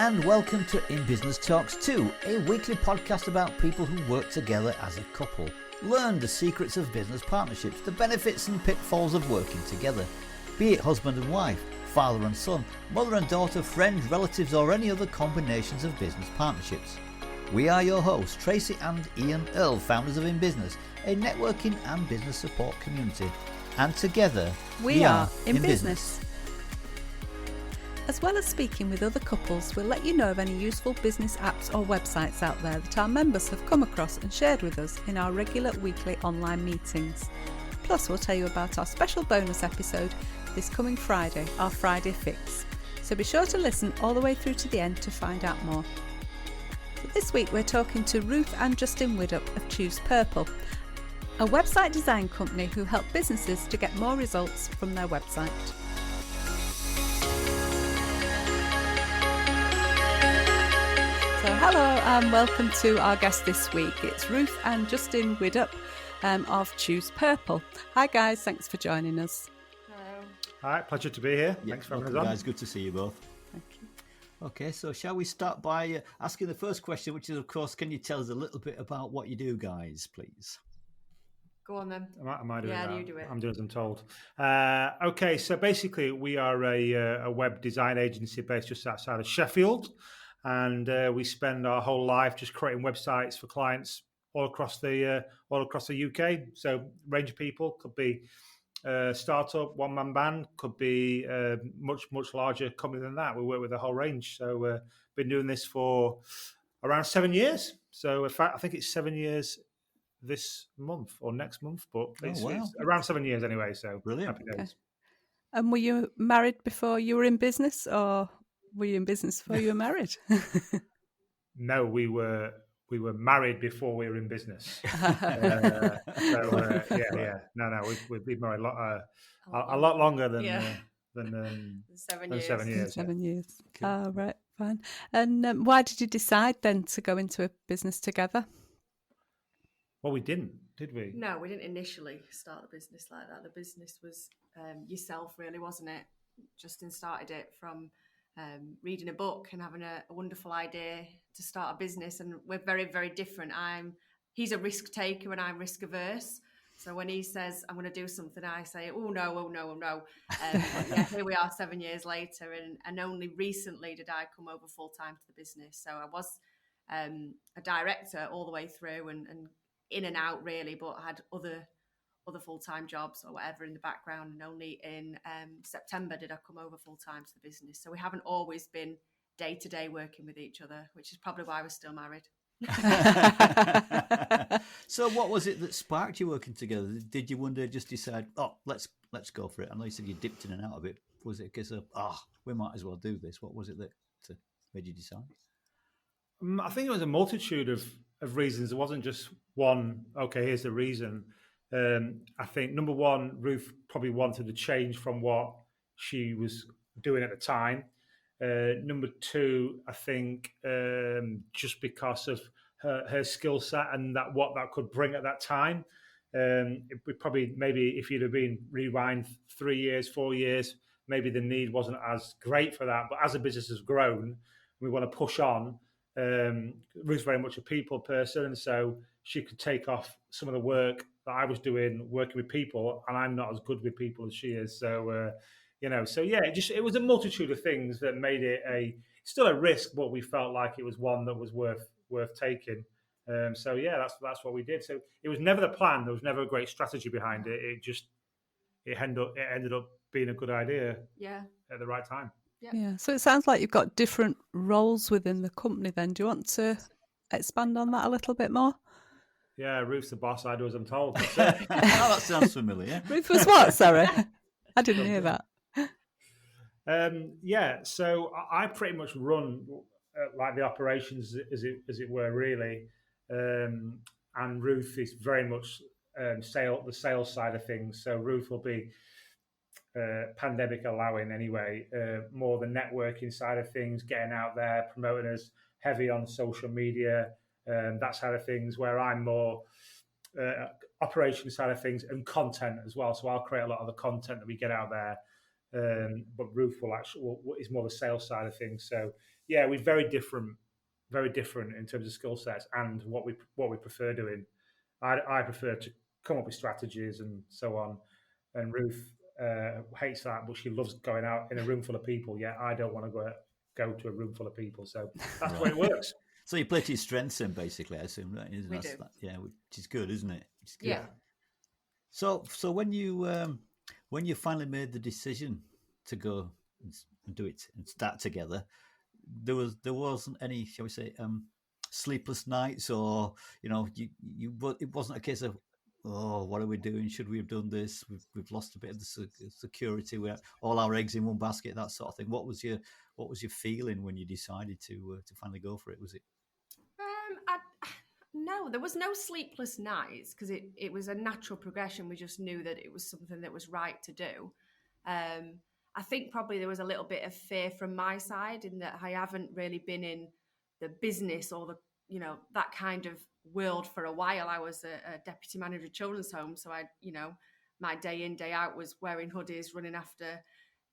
and welcome to In Business Talks 2, a weekly podcast about people who work together as a couple. Learn the secrets of business partnerships, the benefits and pitfalls of working together, be it husband and wife, father and son, mother and daughter, friends, relatives, or any other combinations of business partnerships. We are your hosts, Tracy and Ian Earle, founders of In Business, a networking and business support community. And together, we are In Business. As well as speaking with other couples, we'll let you know of any useful business apps or websites out there that our members have come across and shared with us in our regular weekly online meetings. Plus, we'll tell you about our special bonus episode this coming Friday, our Friday Fix. So be sure to listen all the way through to the end to find out more. So this week we're talking to Ruth and Justin Widdop of Choose Purple, a website design company who help businesses to get more results from their website. So hello and welcome to our guest this week. It's Ruth and Justin Widdop of Choose Purple. Hi guys, thanks for joining us. Hello. Hi, pleasure to be here. Thanks for having us on. Guys, good to see you both. Thank you. Okay, so shall we start by asking the first question, which is, of course, can you tell us a little bit about what you do, guys, please? Go on then. Am I doing that? Yeah, you do it. I'm doing as I'm told. Okay, so basically we are a web design agency based just outside of Sheffield, and we spend our whole life just creating websites for clients all across the UK. So range of people, could be startup, one-man band, could be much larger company than that. We work with a whole range. So been doing this for around 7 years. So in fact, I think it's 7 years this month or next month, but it's around 7 years anyway. So Brilliant. Happy days. Okay. And were you married before you were in business, or were you in business before you were married? No, we were married before we were in business. No, we've been married a lot longer than 7 than years. 7 years. 7 years. Cool. Oh, right, fine. And why did you decide then to go into a business together? Well, we didn't, did we? No, we didn't initially start the business like that. The business was yourself, really, wasn't it? Justin started it from reading a book and having a wonderful idea to start a business, and we're very, very different. He's a risk taker and I'm risk averse. So when he says I'm going to do something, I say, oh no. But yeah, here we are 7 years later, and only recently did I come over full time to the business. So I was a director all the way through and in and out really, but had other full-time jobs or whatever in the background, and only in September did I come over full-time to the business. So we haven't always been day-to-day working with each other, which is probably why we're still married. So what was it that sparked you working together? Did you one day just decide, let's go for it? I know you said you dipped in and out of it. Was it a case of, we might as well do this? What was it that made you decide? I think it was a multitude of reasons. It wasn't just one, okay, here's the reason. I think number one, Ruth probably wanted to change from what she was doing at the time. Number two, I think just because of her skill set and what that could bring at that time. It would probably, maybe if you'd have been rewind 3 years, 4 years, maybe the need wasn't as great for that. But as the business has grown, we want to push on. Ruth's very much a people person, and so she could take off some of the work that I was doing working with people, and I'm not as good with people as she is. So, it was a multitude of things that made it still a risk, but we felt like it was one that was worth taking. That's what we did. So it was never the plan. There was never a great strategy behind it. It ended up being a good idea. At the right time. Yeah. So it sounds like you've got different roles within the company then. Do you want to expand on that a little bit more? Yeah, Ruth's the boss. I do as I'm told. That sounds familiar. Ruth was what? Sorry, I didn't hear that. So I pretty much run like the operations as it were, really. And Ruth is very much the sales side of things. So Ruth will be pandemic allowing anyway, more the networking side of things, getting out there, promoting us, heavy on social media, that side of things, where I'm more operation side of things and content as well. So I'll create a lot of the content that we get out there. But Ruth is more the sales side of things. So yeah, we're very different in terms of skill sets and what we prefer doing. I prefer to come up with strategies and so on, and Ruth hates that, but she loves going out in a room full of people. Yeah, I don't want to go to a room full of people, so that's the way it works. So you play to your strengths, then, basically, I assume, right? We do. Yeah, which is good, isn't it? Which is good. Yeah. So when you finally made the decision to go and do it and start together, there wasn't any, shall we say, sleepless nights, or it wasn't a case of, oh, what are we doing? Should we have done this? We've lost a bit of the security. We have all our eggs in one basket, that sort of thing. What was your feeling when you decided to finally go for it? Was it? No, there was no sleepless nights because it was a natural progression. We just knew that it was something that was right to do. I think probably there was a little bit of fear from my side in that I haven't really been in the business or that kind of world for a while. I was a deputy manager of children's home, so my day in, day out was wearing hoodies, running after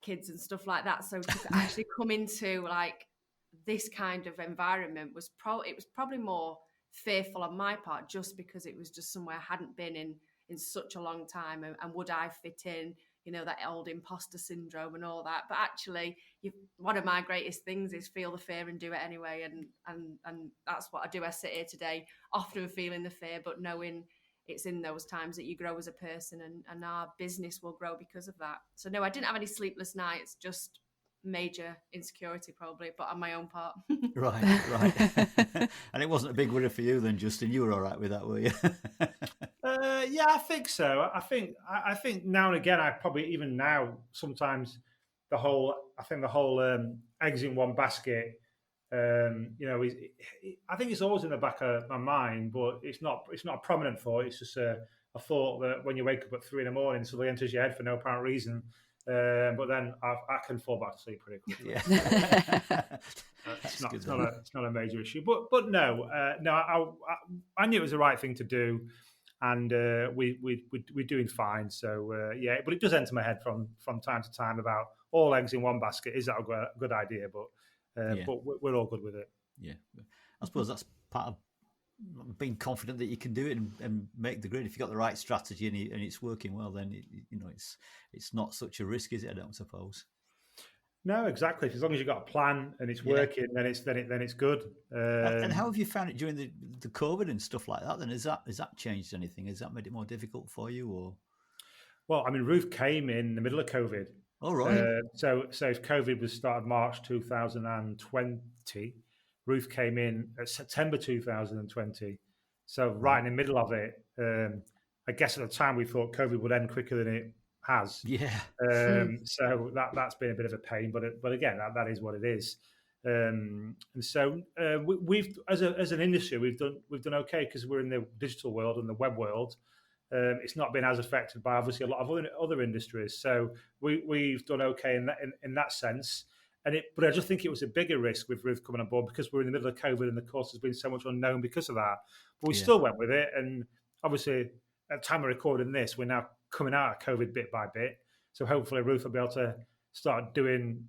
kids and stuff like that. So to actually come into like this kind of environment was probably more fearful on my part, just because it was just somewhere I hadn't been in such a long time, and would I fit in, that old imposter syndrome and all that. But actually, one of my greatest things is feel the fear and do it anyway, and that's what I do. I sit here today often feeling the fear, but knowing it's in those times that you grow as a person, and our business will grow because of that. So no, I didn't have any sleepless nights, just major insecurity probably, but on my own part. Right. And it wasn't a big worry for you then, Justin? You were all right with that, were you? Yeah, I think so. I think now and again, I probably even now sometimes the whole eggs in one basket. I think it's always in the back of my mind, but it's not a prominent thought. It's just a thought that when you wake up at 3 a.m, suddenly enters your head for no apparent reason. But then I can fall back to sleep pretty quickly. Yeah. It's not a major issue. But no, I knew it was the right thing to do, and we're doing fine. So yeah, but it does enter my head from time to time about all eggs in one basket. Is that a good idea? But we're all good with it. Yeah, I suppose that's part of being confident that you can do it and make the grade. If you've got the right strategy and it's working well, then it's not such a risk, is it? I don't suppose. No, exactly. As long as you've got a plan and it's working, then it's good. And how have you found it during the COVID and stuff like that? Then has that changed anything? Has that made it more difficult for you, or? Well, I mean, Ruth came in the middle of COVID. Oh, right. So if COVID was started March 2020, Ruth came in at September 2020. So right in the middle of it. I guess at the time we thought COVID would end quicker than it has. Yeah. So that's been a bit of a pain, but again, that is what it is. And so we've as an industry we've done okay because we're in the digital world and the web world. It's not been as affected by obviously a lot of other industries. So we've done okay in that sense. But I just think it was a bigger risk with Ruth coming on board because we're in the middle of COVID and the course has been so much unknown because of that. But we still went with it, and obviously at the time of recording this, we're now coming out of COVID bit by bit. So hopefully Ruth will be able to start doing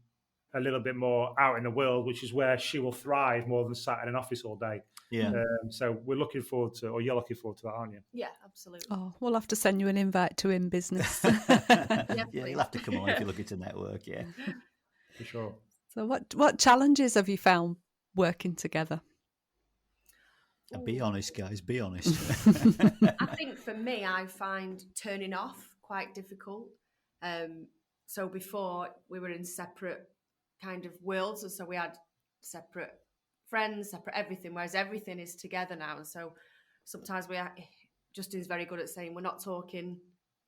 a little bit more out in the world, which is where she will thrive more than sat in an office all day. Yeah. So we're looking forward to, or you're looking forward to that, aren't you? Yeah, absolutely. Oh, we'll have to send you an invite to In Business. Yeah, you'll have to come on if you're looking to network. Yeah, for sure. So what challenges have you found working together? Be honest, guys. Be honest. I think for me, I find turning off quite difficult. So before we were in separate kind of worlds, and so we had separate friends, separate everything, whereas everything is together now. And so sometimes Justin's very good at saying we're not talking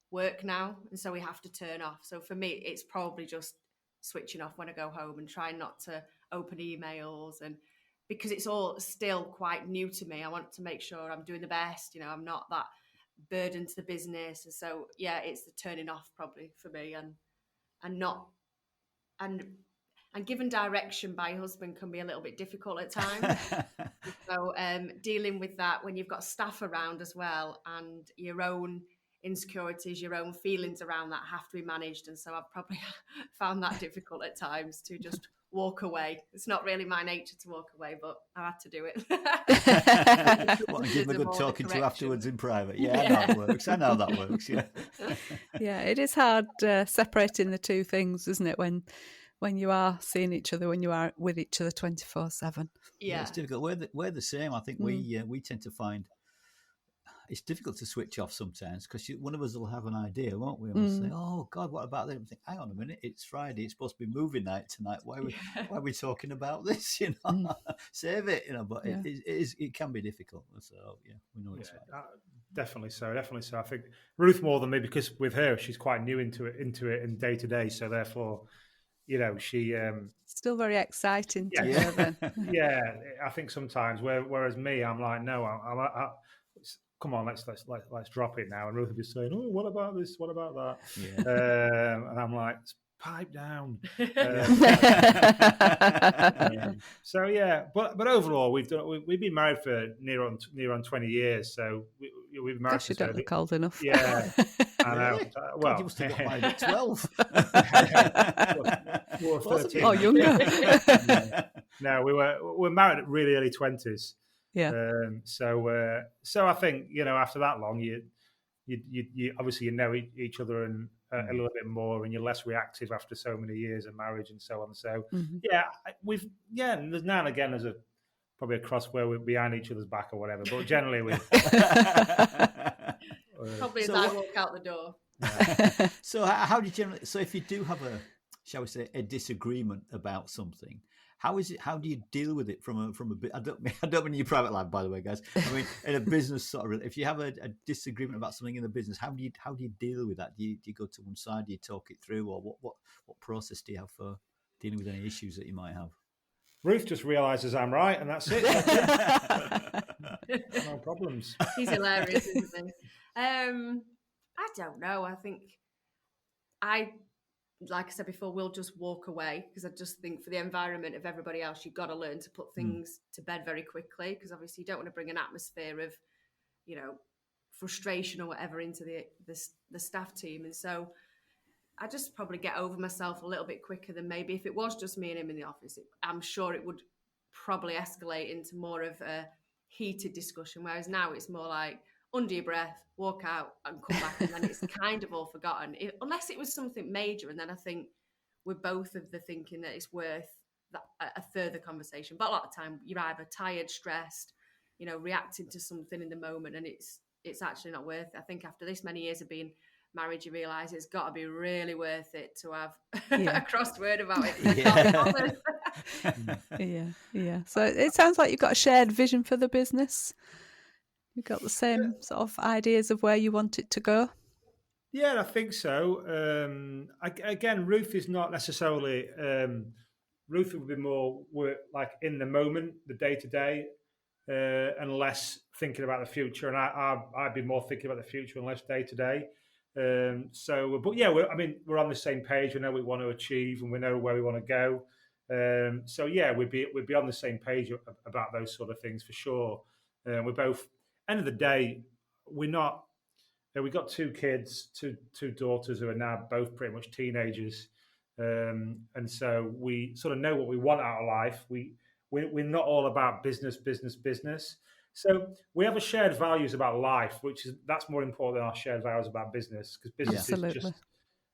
work now, and so we have to turn off. So for me, it's probably just switching off when I go home and trying not to open emails, and because it's all still quite new to me, I want to make sure I'm doing the best. I'm not that burden to the business, and so yeah, it's the turning off probably for me, and given direction by husband can be a little bit difficult at times. So dealing with that when you've got staff around as well, and your own insecurities, your own feelings around that have to be managed, and so I've probably found that difficult at times to just walk away. It's not really my nature to walk away, but I had to do it. What, and give them a good talking to afterwards in private. Yeah, I know it works. I know that works. Yeah. Yeah, it is hard separating the two things, isn't it? When you are seeing each other, when you are with each other 24/7. Yeah, It's difficult. We're the same. I think we tend to find it's difficult to switch off sometimes because one of us will have an idea, won't we? And we'll say, "Oh God, what about that?" And think, "Hang on a minute, it's Friday. It's supposed to be movie night tonight. Why are we talking about this? You know, save it. You know." But it can be difficult. So yeah, we know it's like. Definitely so. I think Ruth more than me, because with her, she's quite new into it and day to day. So therefore, you know, she still very exciting to yeah. her then. Yeah, I think sometimes whereas me, I'm like, no, come on, let's drop it now. And Ruth would be saying, "Oh, what about this? What about that?" Yeah. And I'm like, pipe down. So yeah, but overall, we've been married for near on 20 years. So we've been married. Gosh, you don't look old enough. Yeah, I know. Really? Well, God, you must have got married at 12. or 13. Oh, younger. No, we were married at really early 20s. Yeah. So I think, you know, after that long, you obviously you know each other and a little bit more, and you're less reactive after so many years of marriage and so on. So and there's now and again there's probably a cross where we're behind each other's back or whatever, but generally we probably as I walk out the door. So how do you generally? So if you do have shall we say, a disagreement about something, how is it? How do you deal with it from a bit? I don't mean your private life, by the way, guys. I mean in a business sort of. If you have a disagreement about something in the business, how do you deal with that? Do you go to one side? Do you talk it through, or what process do you have for dealing with any issues that you might have? Ruth just realises I'm right, and that's it. No problems. He's hilarious, isn't he? I don't know. I think like I said before, we'll just walk away, because I just think for the environment of everybody else, you've got to learn to put things to bed very quickly, because obviously you don't want to bring an atmosphere of, you know, frustration or whatever into the staff team. And so I just probably get over myself a little bit quicker than maybe if it was just me and him in the office. I'm sure it would probably escalate into more of a heated discussion, whereas now it's more like under your breath, walk out and come back, and then it's kind of all forgotten. Unless it was something major, and then I think we're both of the thinking that it's worth a further conversation. But a lot of time you're either tired, stressed, you know, reacting to something in the moment, and it's actually not worth it. I think after this many years of being married, you realise it's got to be really worth it to have a crossword about it. Yeah. So it sounds like you've got a shared vision for the business. You've got the same sort of ideas of where you want it to go. Yeah, I think so. Again, Ruth is not necessarily. Ruth would be more work like in the moment, the day to day, and less thinking about the future. And I'd be more thinking about the future and less day to day. But yeah, we're on the same page. We know what we want to achieve, and we know where we want to go. So yeah, we'd be on the same page about those sort of things for sure. We're both. End of the day, we're not. We've got two kids, two daughters who are now both pretty much teenagers, and so we sort of know what we want out of life. We're not all about business. So we have a shared values about life, that's more important than our shared values about business, because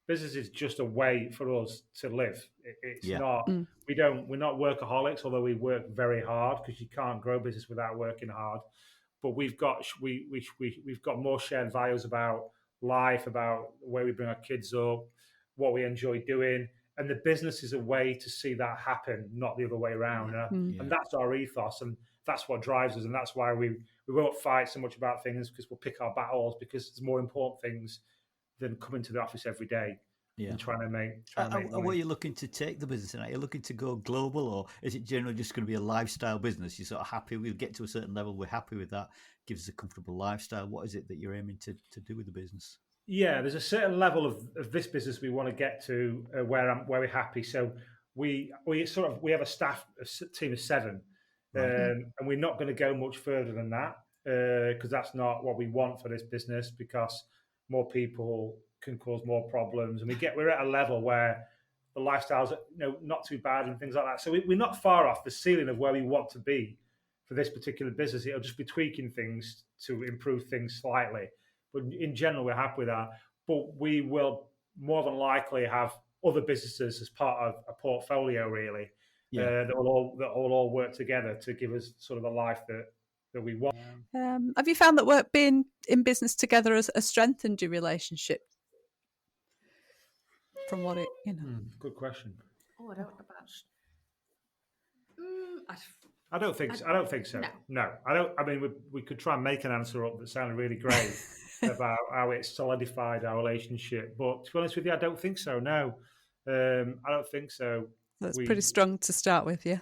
business is just a way for us to live. It's not. We're not workaholics, although we work very hard, because you can't grow business without working hard. But we've got more shared values about life, about where we bring our kids up, what we enjoy doing, and the business is a way to see that happen, not the other way around. And that's our ethos, and that's what drives us, and that's why we won't fight so much about things, because we'll pick our battles, because there's more important things than coming to the office every day. And trying to make money. What are you looking to take the business in? Are you looking to go global, or is it generally just going to be a lifestyle business? You're sort of happy, we'll get to a certain level, we're happy with that, gives us a comfortable lifestyle. What is it that you're aiming to do with the business? Yeah, there's a certain level of this business we want to get to where we're happy. So we have a team of 7, and we're not going to go much further than that, because that's not what we want for this business, because more people can cause more problems, and we're at a level where the lifestyles, not too bad and things like that. So we're not far off the ceiling of where we want to be for this particular business. It'll just be tweaking things to improve things slightly. But in general, we're happy with that. But we will more than likely have other businesses as part of a portfolio, really, that will all work together to give us sort of a life that we want. Have you found that being in business together has strengthened your relationship? From what Good question. Oh, I don't know about. I don't think so. No, I don't. I mean, we could try and make an answer up that sounded really great about how it solidified our relationship, but to be honest with you, I don't think so. No, I don't think so. That's pretty strong to start with, yeah.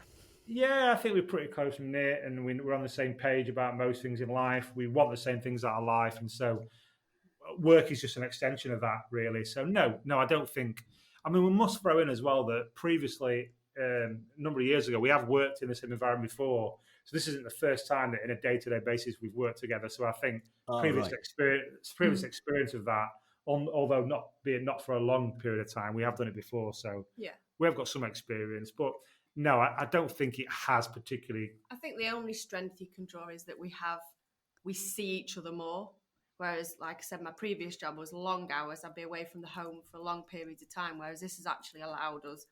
Yeah, I think we're pretty close and knit, and we're on the same page about most things in life. We want the same things out of life, and so work is just an extension of that, really. So no, I don't think. I mean, we must throw in as well that previously, a number of years ago, we have worked in the same environment before. So this isn't the first time that in a day-to-day basis we've worked together. So I think previous experience of that, although not for a long period of time, we have done it before. So we have got some experience, but no, I don't think it has particularly. I think the only strength you can draw is that we see each other more. Whereas, like I said, my previous job was long hours. I'd be away from the home for long periods of time, whereas this has actually allowed us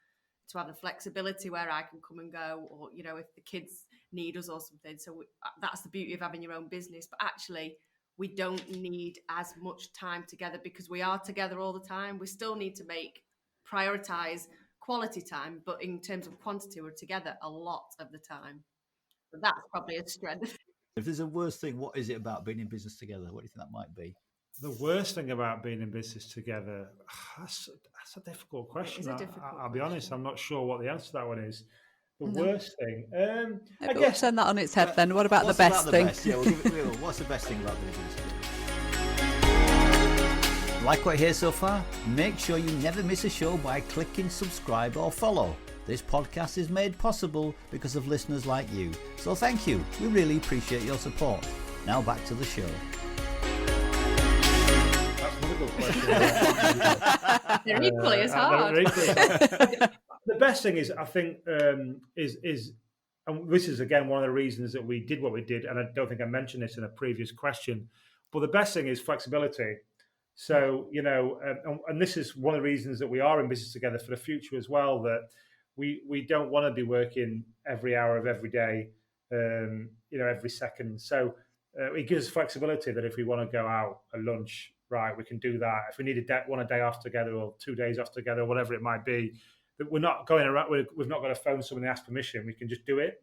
to have the flexibility where I can come and go, or, if the kids need us or something. So that's the beauty of having your own business. But actually, we don't need as much time together because we are together all the time. We still need to prioritise quality time, but in terms of quantity, we're together a lot of the time. So that's probably a strength. If there's a worst thing, what is it about being in business together? What do you think that might be? The worst thing about being in business together, that's a difficult question. I'll be honest, I'm not sure what the answer to that one is. The worst thing, I guess. We'll turn that on its head then. What about the best thing? Yeah, what's the best thing about being in business together? Like what you hear so far? Make sure you never miss a show by clicking subscribe or follow. This podcast is made possible because of listeners like you. So thank you. We really appreciate your support. Now back to the show. That's another good question. They're equally as hard. The best thing is, I think, is, and this is again one of the reasons that we did what we did, and I don't think I mentioned this in a previous question, but the best thing is flexibility. So, and this is one of the reasons that we are in business together for the future as well, that we don't want to be working every hour of every day, every second. So it gives us flexibility that if we want to go out at lunch, right, we can do that. If we need a day off together or 2 days off together, whatever it might be, that we're not going around, we've not got to phone someone and ask permission. We can just do it.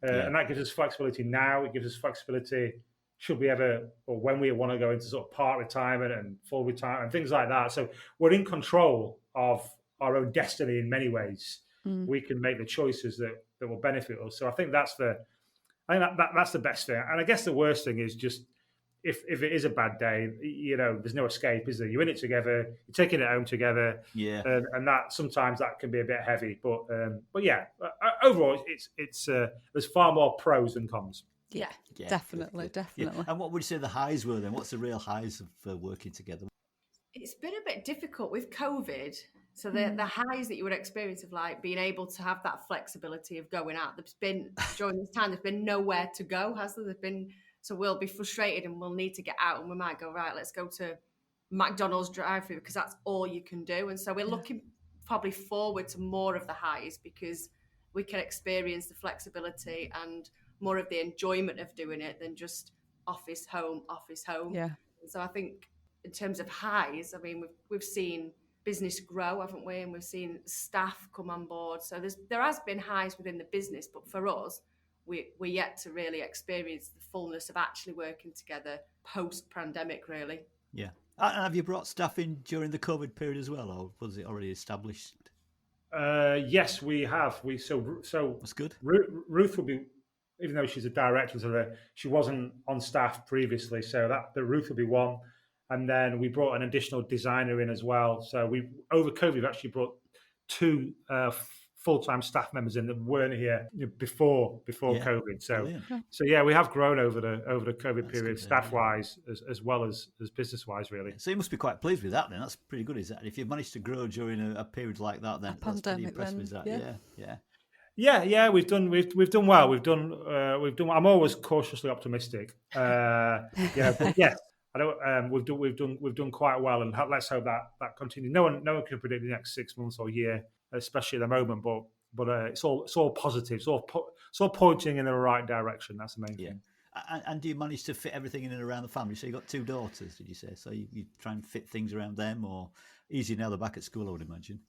And that gives us flexibility now. It gives us flexibility should we ever, or when we want to go into sort of part retirement and full retirement and things like that. So we're in control of our own destiny in many ways. We can make the choices that will benefit us. So I think that's the best thing. And I guess the worst thing is just if it is a bad day, there's no escape, is there? You're in it together, you're taking it home together, and that sometimes that can be a bit heavy. But yeah, overall, it's there's far more pros than cons. Yeah, definitely. Yeah. And what would you say the highs were then? What's the real highs of working together? It's been a bit difficult with COVID. So the highs that you would experience of like being able to have that flexibility of going out, during this time, there's been nowhere to go, has there? So we'll be frustrated and we'll need to get out and we might go, right, let's go to McDonald's drive-through because that's all you can do. And so we're looking probably forward to more of the highs because we can experience the flexibility and more of the enjoyment of doing it than just office, home. Yeah. So I think in terms of highs, I mean, we've seen business grow, haven't we? And we've seen staff come on board. So there has been highs within the business, but for us, we're yet to really experience the fullness of actually working together post-pandemic, really. Yeah. And have you brought staff in during the COVID period as well, or was it already established? Yes, we have. So that's good. Ruth will be, even though she's a director, so she wasn't on staff previously, so the Ruth will be one. And then we brought an additional designer in as well. So over COVID, we've actually brought two full-time staff members in that weren't here before Yeah. COVID. So Brilliant. yeah, we have grown over the COVID That's period, good then, staff-wise as well as business-wise, really. So you must be quite pleased with that then. That's pretty good, is that? If you've managed to grow during a period like that, then that's pretty pandemic impressive, then, is that? yeah. Yeah, we've done well. We've done. I'm always cautiously optimistic. But yes, I don't. We've done quite well, and let's hope that continues. No one can predict the next 6 months or year, especially at the moment. But it's all positive. It's all pointing in the right direction. That's the main thing. And do you manage to fit everything in and around the family? So you got 2 daughters, did you say? So you try and fit things around them, or easy now they're back at school, I would imagine.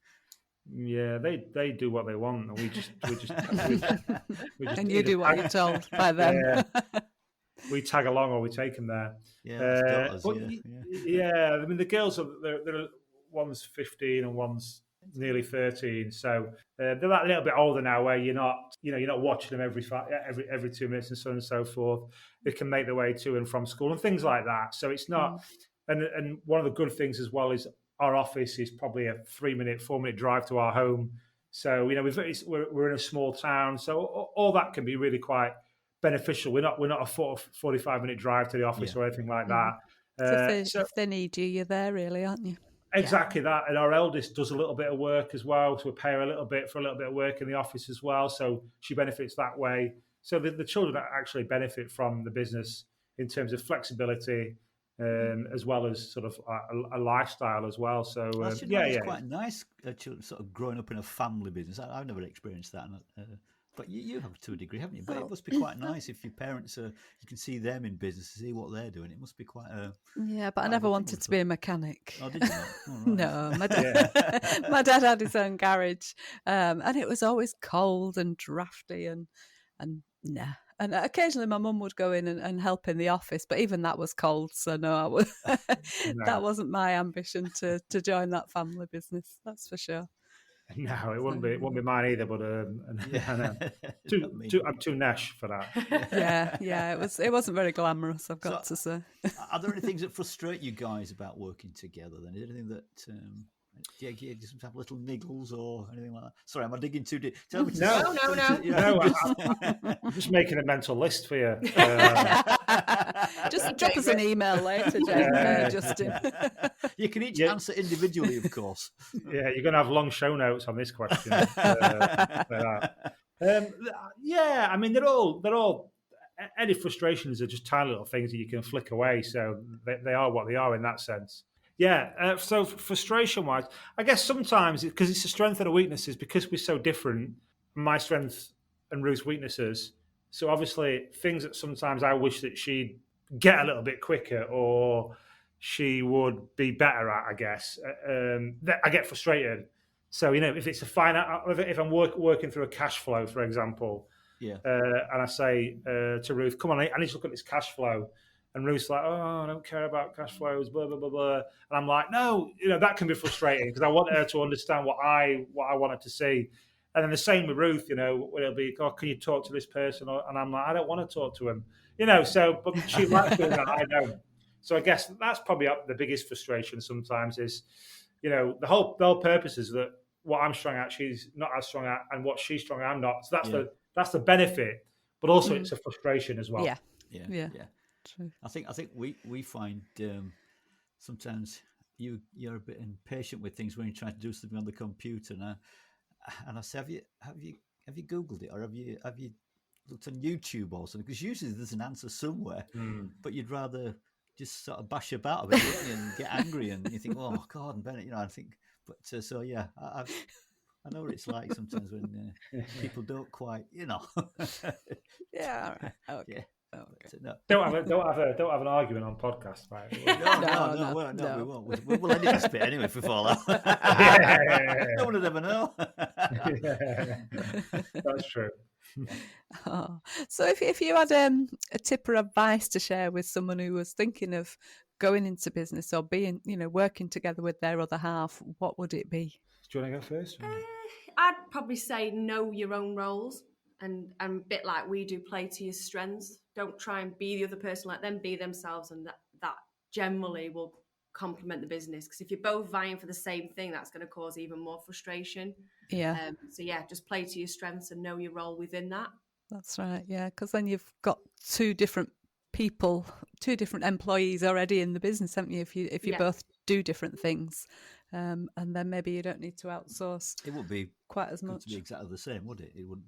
Yeah, they do what they want, and we just and you do what you're told by them. Yeah. We tag along or we take them there. Yeah, I mean the girls are they're one's 15 and one's nearly 13, so they're that little bit older now where you're not watching them every 2 minutes and so on and so forth. They can make their way to and from school and things like that. So it's not. And one of the good things as well is our office is probably a 4-minute drive to our home. So we're in a small town, so all that can be really quite beneficial. We're not a 45-minute drive to the office or anything like that. So if they need you, you're there, really, aren't you? Exactly that. And our eldest does a little bit of work as well, so we pay her a little bit for a little bit of work in the office as well. So she benefits that way. So the children actually benefit from the business in terms of flexibility, as well as sort of a lifestyle as well. So it's quite nice, sort of growing up in a family business. I've never experienced that, but you have to a degree, haven't you? But it must be quite nice if your parents you can see them in business, see what they're doing. It must be quite a but I never wanted to be a mechanic. Oh, did you not? Oh, right. No, my dad had his own garage, and it was always cold and drafty and nah. And occasionally my mum would go in and help in the office, but even that was cold. So no, that wasn't my ambition to join that family business. That's for sure. No, it wouldn't be mine either. But I'm too nash for that. Yeah, it wasn't very glamorous, I've got to say. Are there any things that frustrate you guys about working together? Then is there anything that do you just have little niggles or anything like that? Sorry, am I digging too deep? Tell me. No. I'm just making a mental list for you. Just drop us an email later, Justin. You can each answer individually, of course. Yeah, you're going to have long show notes on this question. I mean, they're all. Any frustrations are just tiny little things that you can flick away. So they are what they are in that sense. Yeah, so frustration-wise, I guess sometimes, because it's a strength and a weakness, is because we're so different, my strengths and Ruth's weaknesses. So obviously, things that sometimes I wish that she'd get a little bit quicker or she would be better at, I guess, I get frustrated. So, if it's if I'm working through a cash flow, for example, and I say to Ruth, come on, I need to look at this cash flow. And Ruth's like, oh, I don't care about cash flows, blah, blah, blah, blah. And I'm like, no, that can be frustrating because I want her to understand what I wanted to see. And then the same with Ruth, it'll be, oh, can you talk to this person? And I'm like, I don't want to talk to him, but she likes doing that, I don't. So I guess that's probably the biggest frustration sometimes is, the whole purpose is that what I'm strong at, she's not as strong at, and what she's strong at, I'm not. So that's the benefit, but also it's a frustration as well. Yeah. True. I think we find sometimes you're a bit impatient with things when you're trying to do something on the computer now. And I say, have you Googled it or have you looked on YouTube or something? Because usually there's an answer somewhere, but you'd rather just sort of bash about a bit and get angry, and you think, oh God, and Bennett, I think. But I know what it's like sometimes when people don't quite, Yeah. All right. Okay. Yeah. Okay. No. Don't have an argument on podcast, right? No, we won't. We'll edit this bit anyway if we fall out. No one would ever know. That's true. So if you had a tip or advice to share with someone who was thinking of going into business or being, working together with their other half, what would it be? Do you want to go first? I'd probably say know your own roles. And a bit like we do, play to your strengths. Don't try and be the other person like them, be themselves, and that generally will complement the business, because if you're both vying for the same thing, that's going to cause even more frustration. Yeah. So yeah, just play to your strengths and know your role within that. That's right. Yeah, because then you've got two different people, two different employees already in the business, haven't you? If you both do different things, and then maybe you don't need to outsource. It would be quite as good much to be exactly the same, would it? It wouldn't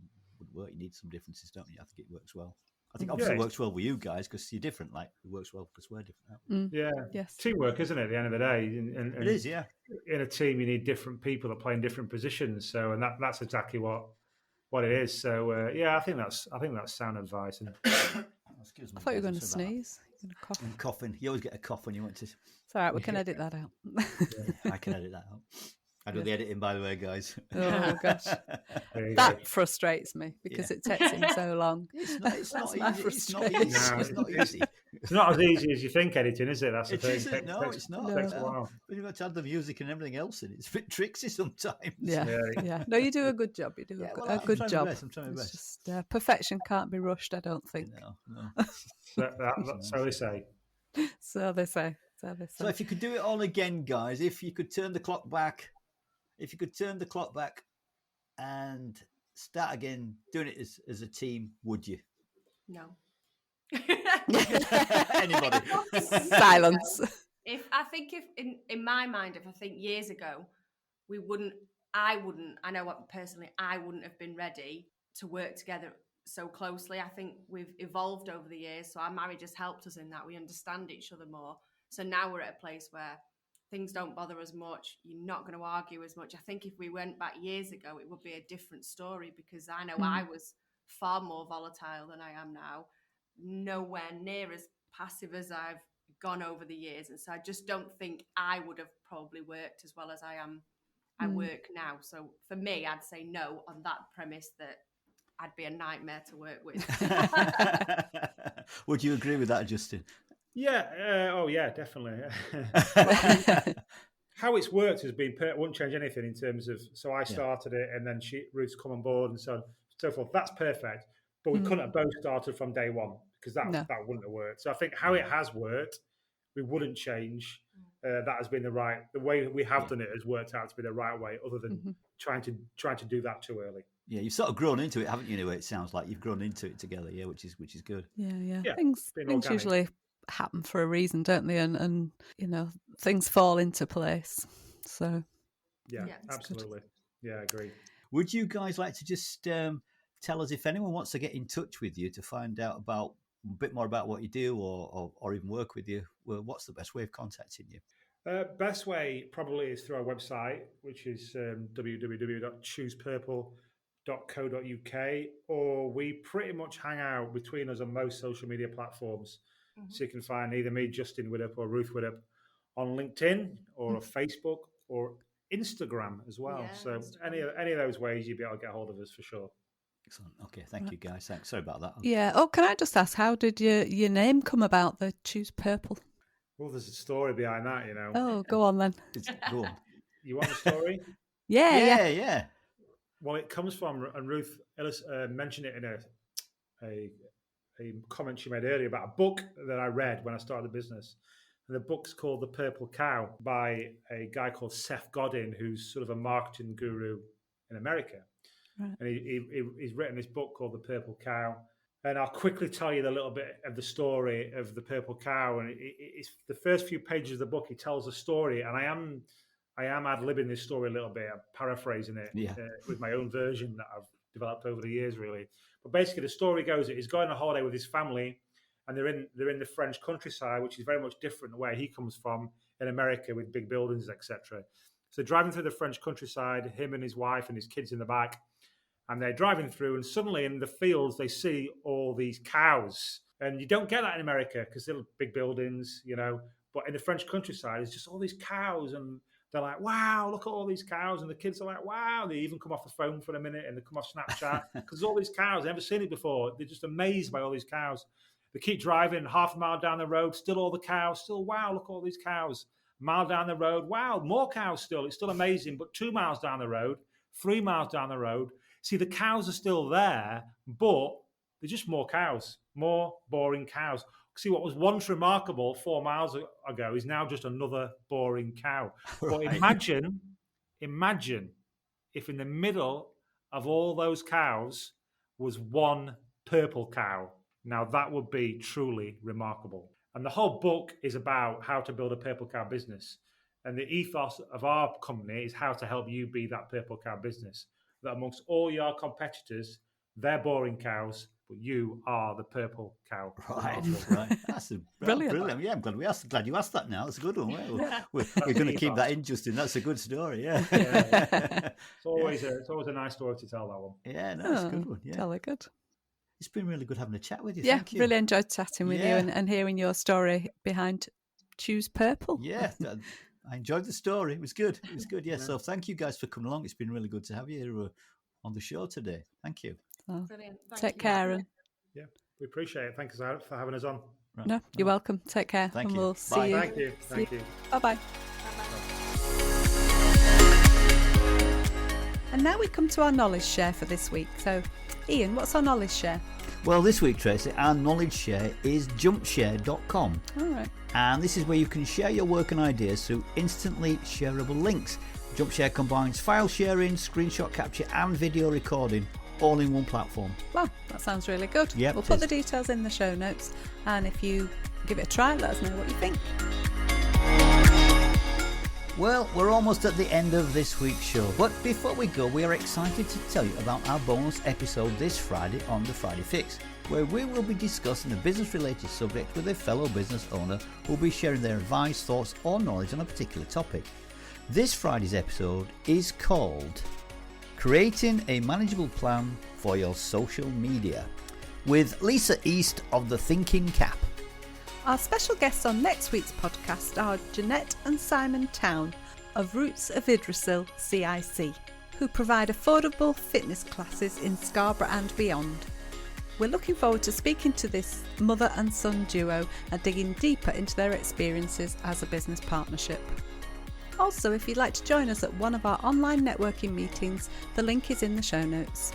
work. You need some differences, don't you? I think it works well. I think obviously it works well with you guys because you're different. Like it works well because we're different. Yeah. Yes. Teamwork, isn't it? At the end of the day, and it is. Yeah. In a team, you need different people that play in different positions. So, and that's exactly what it is. So, yeah, I think that's sound advice. And excuse me. I thought you were going to sneeze. You're going to cough. I'm coughing. You always get a cough when you want to. It's all right. We can edit that out. I can edit that out. I do the editing, by the way, guys. Oh gosh, that frustrates me because it takes him so long. It's not easy. It's not easy. No, It's not easy. It's not as easy as you think editing, is it? That's the thing. Isn't. No, it's not. It takes a while. When you've got to add the music and everything else in it, it's a bit tricksy sometimes. Yeah. No, you do a good job. You do a good job. I'm trying my best. Just, perfection can't be rushed, I don't think. No. So they say. So they say. So if you could do it all again, guys, if you could turn the clock back and start again doing it as a team, would you? No. Anybody? Silence. If in my mind, if I think years ago, I know what personally, I wouldn't have been ready to work together so closely. I think we've evolved over the years. So our marriage has helped us in that. We understand each other more. So now we're at a place where things don't bother us much. You're not going to argue as much. I think if we went back years ago, it would be a different story because I know I was far more volatile than I am now. Nowhere near as passive as I've gone over the years. And so I just don't think I would have probably worked as well as I work now. So for me, I'd say no on that premise that I'd be a nightmare to work with. Would you agree with that, Justin? Yeah. Yeah, definitely. How it's worked has been, wouldn't change anything in terms of, so I started it and then Ruth's come on board and so forth. That's perfect. But we couldn't have both started from day one because that wouldn't have worked. So I think how it has worked, we wouldn't change. That has been the way we have done it has worked out to be the right way, other than trying to do that too early. Yeah, you've sort of grown into it, haven't you? Anyway, it sounds like you've grown into it together. Yeah, which is good. Yeah. Things usually happen for a reason, don't they? And things fall into place. So yeah, absolutely. Good. Yeah, I agree. Would you guys like to just tell us if anyone wants to get in touch with you to find out about a bit more about what you do or even work with you? Well, what's the best way of contacting you? Best way probably is through our website, which is www.choosepurple.co.uk, or we pretty much hang out between us on most social media platforms. So you can find either me, Justin Widdop, or Ruth Widdop on LinkedIn or Facebook or Instagram as well. Yeah, so Instagram. Any of those ways you'll be able to get hold of us for sure. Excellent. Okay, thank you guys. Thanks. Sorry about that. Yeah. Oh, can I just ask, how did your name come about, the Choose Purple? Well, there's a story behind that, Oh, go on then. Go on. You want the story? Yeah. Well, it comes from, and Ruth mentioned it in a comment she made earlier about a book that I read when I started the business. And the book's called The Purple Cow by a guy called Seth Godin, who's sort of a marketing guru in America. Right. And he's written this book called The Purple Cow. And I'll quickly tell you a little bit of the story of the Purple Cow. And it's the first few pages of the book. He tells a story, and I am ad-libbing this story a little bit. I'm paraphrasing it with my own version that I've developed over the years, really. But basically, the story goes that he's going on a holiday with his family, and they're in the French countryside, which is very much different than where he comes from in America with big buildings, etc. So driving through the French countryside, him and his wife and his kids in the back. And they're driving through, and suddenly in the fields, they see all these cows. And you don't get that in America because they're big buildings, But in the French countryside, it's just all these cows. And they're like, wow, look at all these cows. And the kids are like, wow. They even come off the phone for a minute and they come off Snapchat because all these cows, they've never seen it before. They're just amazed by all these cows. They keep driving half a mile down the road, still all the cows, still, wow, look at all these cows. A mile down the road, wow, more cows still. It's still amazing. But 2 miles down the road, 3 miles down the road, see, the cows are still there, but they're just more cows, more boring cows. See, what was once remarkable 4 miles ago is now just another boring cow. But imagine if in the middle of all those cows was one purple cow. Now that would be truly remarkable. And the whole book is about how to build a purple cow business. And the ethos of our company is how to help you be that purple cow business. That amongst all your competitors, they're boring cows, but you are the purple cow. Right. That's Brilliant. Yeah, I'm glad you asked that now. That's a good one. We're going to keep that in, Justin. That's a good story. Yeah. It's always a nice story to tell, that one. Yeah, no, it's a good one. Yeah. Totally good. It's been really good having a chat with you. Yeah, Thank you. really enjoyed chatting with you and hearing your story behind Choose Purple. Yeah, I enjoyed the story. It was good. Yeah. So thank you guys for coming along. It's been really good to have you on the show today. Thank you. So, Brilliant. take care. And Yeah, we appreciate it. Thanks for having us on. Right. no, you're welcome. Take care. Thank and you. We'll Bye. see you. Thank you. Bye-bye. And now we come to our knowledge share for this week. So, Ian, what's our knowledge share? Well, this week, Tracy, our knowledge share is jumpshare.com. All right. And this is where you can share your work and ideas through instantly shareable links. Jumpshare combines file sharing, screenshot capture and video recording all in one platform. Well, that sounds really good. Yep, we'll put the details in the show notes. And if you give it a try, let us know what you think. Well, we're almost at the end of this week's show, but before we go, we are excited to tell you about our bonus episode this Friday on the Friday Fix, where we will be discussing a business-related subject with a fellow business owner who will be sharing their advice, thoughts or knowledge on a particular topic. This Friday's episode is called Creating a Manageable Plan for Your Social Media, with Lisa East of the Thinking Cap. Our special guests on next week's podcast are Jeanette and Simon Town of Roots of Idrisil CIC, who provide affordable fitness classes in Scarborough and beyond. We're looking forward to speaking to this mother and son duo and digging deeper into their experiences as a business partnership. Also, if you'd like to join us at one of our online networking meetings, the link is in the show notes.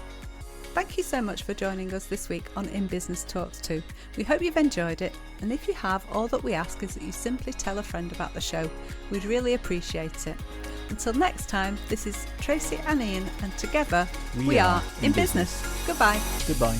Thank you so much for joining us this week on In Business Talks 2. We hope you've enjoyed it, and if you have, all that we ask is that you simply tell a friend about the show. We'd really appreciate it. Until next time, this is Tracy and Ian, and together we are In Business. Goodbye. Goodbye.